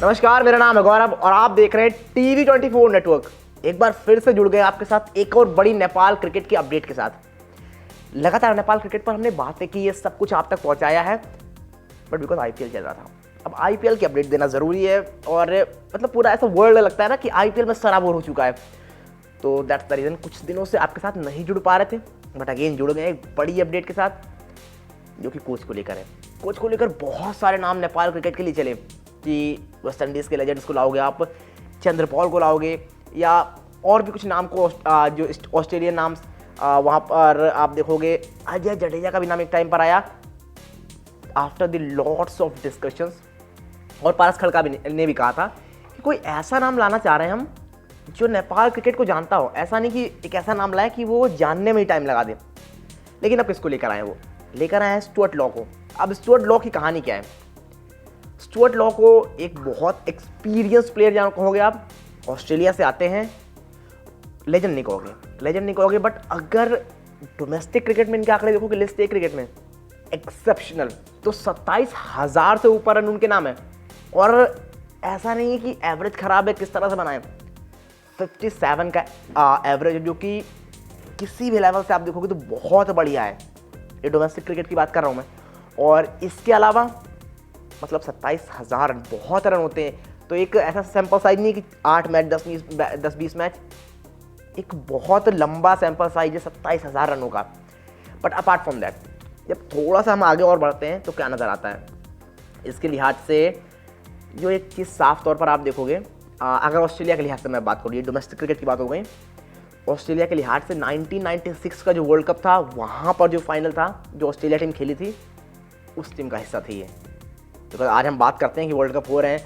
नमस्कार, मेरा नाम है गौरव और आप देख रहे हैं TV24 नेटवर्क। एक बार फिर से जुड़ गए आपके साथ एक और बड़ी नेपाल क्रिकेट की अपडेट के साथ। लगातार नेपाल क्रिकेट पर हमने बातें की, ये सब कुछ आप तक पहुंचाया है, बट बिकॉज IPL चल रहा था। अब IPL की अपडेट देना जरूरी है और मतलब पूरा ऐसा वर्ल्ड लगता है ना कि IPL में सराबोर हो चुका है। तो दैट्स द रीजन कुछ दिनों से आपके साथ नहीं जुड़ पा रहे थे, बट अगेन जुड़ गए एक बड़ी अपडेट के साथ जो कि कोच को लेकर है। कोच को लेकर बहुत सारे नाम नेपाल क्रिकेट के लिए चले कि वेस्ट इंडीज़ के लेजेंड्स को लाओगे आप, चंद्रपॉल को लाओगे, या और भी कुछ नाम को जो ऑस्ट्रेलियन नाम वहाँ पर आप देखोगे। अजय जडेजा का भी नाम एक टाइम पर आया after the lots of discussions. और पारस खड़का ने भी कहा था कि कोई ऐसा नाम लाना चाह रहे हैं हम जो नेपाल क्रिकेट को जानता हो। ऐसा नहीं कि एक ऐसा नाम लाए कि वो जानने में ही टाइम लगा दे। लेकिन अब किसको लेकर आए? वो लेकर आए हैं स्टुअर्ट लॉ को। अब स्टुअर्ट लॉ की कहानी क्या है? स्टुअर्ट लॉ को एक बहुत एक्सपीरियंस प्लेयर जान कहोगे आप, ऑस्ट्रेलिया से आते हैं। लेजेंड नहीं कहोगे, बट अगर डोमेस्टिक क्रिकेट में इनके आंकड़े देखोगे, लिस्ट ए क्रिकेट में एक्सेप्शनल, तो 27,000 से ऊपर रन उनके नाम है। और ऐसा नहीं है कि एवरेज खराब है, किस तरह से बनाए 57 का एवरेज, जो कि किसी भी लेवल से आप देखोगे तो बहुत बढ़िया है। ये डोमेस्टिक क्रिकेट की बात कर रहा हूँ मैं। और इसके अलावा मतलब 27,000 रन बहुत रन होते हैं। तो एक ऐसा सैंपल साइज नहीं कि 8 मैच 10-20 मैच, एक बहुत लंबा सैंपल साइज है 27,000 रनों का। बट अपार्ट फ्रॉम दैट, जब थोड़ा सा हम आगे और बढ़ते हैं तो क्या नज़र आता है इसके लिहाज से? जो एक चीज़ साफ तौर पर आप देखोगे, अगर ऑस्ट्रेलिया के लिहाज से मैं बात करूँ, ये डोमेस्टिक क्रिकेट की बात हो गई। ऑस्ट्रेलिया के लिहाज से 1996 का जो वर्ल्ड कप था, वहाँ पर जो फाइनल था, जो ऑस्ट्रेलिया टीम खेली थी, उस टीम का हिस्सा थी ये। तो आज हम बात करते हैं कि वर्ल्ड कप हो रहे हैं,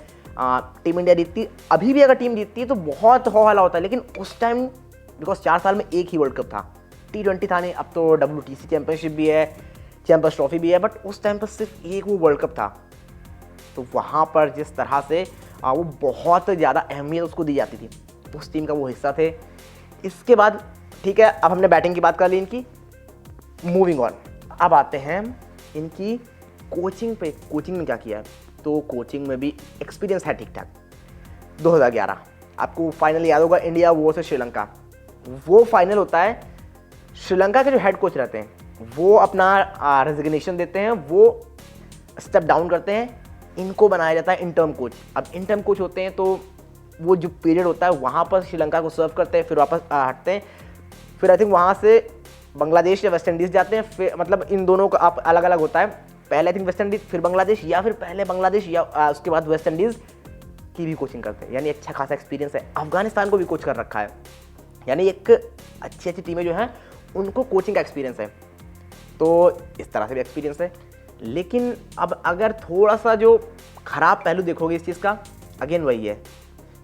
टीम इंडिया जीतती, अभी भी अगर टीम जीतती है तो बहुत हो हल्ला होता है। लेकिन उस टाइम बिकॉज 4 साल में एक ही वर्ल्ड कप था, T20 था नहीं। अब तो WTC चैंपियनशिप भी है, चैंपियंस ट्रॉफी भी है, बट उस टाइम पर सिर्फ एक वो वर्ल्ड कप था। तो वहाँ पर जिस तरह से वो बहुत ज़्यादा अहमियत उसको दी जाती थी, उस टीम का वो हिस्सा थे। इसके बाद ठीक है, अब हमने बैटिंग की बात कर ली इनकी। मूविंग ऑन, अब आते हैं इनकी कोचिंग पे। कोचिंग में क्या किया है? तो कोचिंग में भी एक्सपीरियंस है ठीक ठाक। 2011 आपको फाइनल याद होगा, इंडिया वर्सेस श्रीलंका। वो फाइनल होता है, श्रीलंका के जो हेड कोच रहते हैं वो अपना रेजिग्नेशन देते हैं, वो स्टेप डाउन करते हैं, इनको बनाया जाता है इंटर्म कोच। अब इंटर्म कोच होते हैं तो वो जो पीरियड होता है वहाँ पर श्रीलंका को सर्व करते हैं, फिर वापस हटते हैं। फिर आई थिंक वहाँ से बांग्लादेश या वेस्ट इंडीज़ जाते हैं। फिर मतलब इन दोनों का आप अलग अलग होता है, पहले आई थिंक वेस्ट इंडीज़ फिर बांग्लादेश, या फिर पहले बांग्लादेश या उसके बाद वेस्ट इंडीज़ की भी कोचिंग करते हैं। यानी अच्छा खासा एक्सपीरियंस है। अफगानिस्तान को भी कोच कर रखा है। यानी एक अच्छी अच्छी टीमें जो हैं उनको कोचिंग का एक्सपीरियंस है। तो इस तरह से भी एक्सपीरियंस है। लेकिन अब अगर थोड़ा सा जो खराब पहलू देखोगे इस चीज़ का, अगेन वही है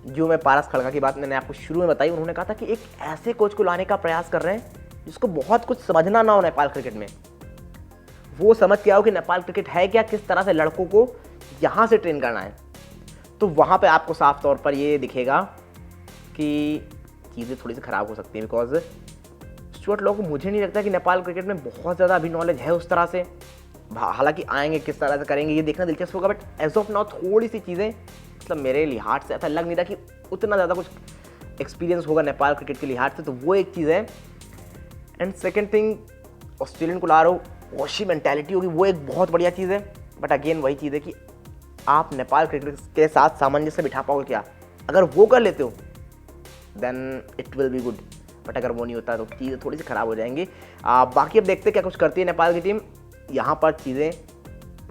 जो मैं पारस खड़का की बात मैंने आपको शुरू में बताई। उन्होंने कहा था कि एक ऐसे कोच को लाने का प्रयास कर रहे हैं जिसको बहुत कुछ समझना ना हो नेपाल क्रिकेट में। वो समझ के आओ कि नेपाल क्रिकेट है क्या, किस तरह से लड़कों को यहाँ से ट्रेन करना है। तो वहाँ पे आपको साफ तौर पर ये दिखेगा कि चीज़ें थोड़ी सी ख़राब हो सकती हैं। बिकॉज स्टुअर्ट लॉ को मुझे नहीं लगता कि नेपाल क्रिकेट में बहुत ज़्यादा अभी नॉलेज है उस तरह से। हालांकि आएंगे, किस तरह से करेंगे ये देखना दिलचस्प होगा। बट एज ऑफ नाउ थोड़ी सी चीज़ें मतलब मेरे लिहाज से ऐसा लग नहीं रहा कि उतना ज़्यादा कुछ एक्सपीरियंस होगा नेपाल क्रिकेट के लिहाज से। तो वो एक चीज़ है। एंड सेकेंड थिंग, ऑस्ट्रेलियन को ला रहा हो, वॉशी मेंटालिटी होगी, वो एक बहुत बढ़िया चीज़ है। बट अगेन वही चीज़ है कि आप नेपाल क्रिकेट के साथ सामंजस्य बिठा पाओगे क्या? अगर वो कर लेते हो then it will be good. But अगर वो नहीं होता तो चीज़ें थोड़ी सी ख़राब हो जाएंगी। बाकी अब देखते क्या कुछ करती है नेपाल की टीम। यहाँ पर चीज़ें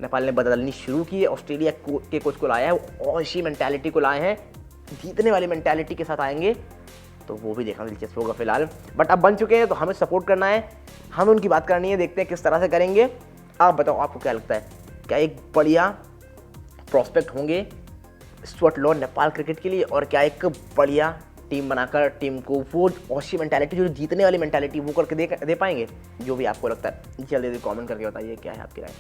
नेपाल ने बदलनी शुरू की है। ऑस्ट्रेलिया के कोच को लाया है, वॉशी मेंटालिटी को लाए हैं, जीतने वाली मेंटालिटी के साथ आएंगे। तो वो भी देखना दिलचस्प होगा फिलहाल। बट अब बन चुके हैं तो हमें सपोर्ट करना है, हमें उनकी बात करनी है। देखते हैं किस तरह से करेंगे। आप बताओ, आपको क्या लगता है? क्या एक बढ़िया प्रॉस्पेक्ट होंगे स्टुअर्ट लॉ नेपाल क्रिकेट के लिए? और क्या एक बढ़िया टीम बनाकर टीम को वो वॉशी मेंटालिटी, जो जीतने वाली मेंटालिटी, वो करके दे पाएंगे? जो भी आपको लगता है जल्दी कमेंट करके बताइए क्या है आपकी राय।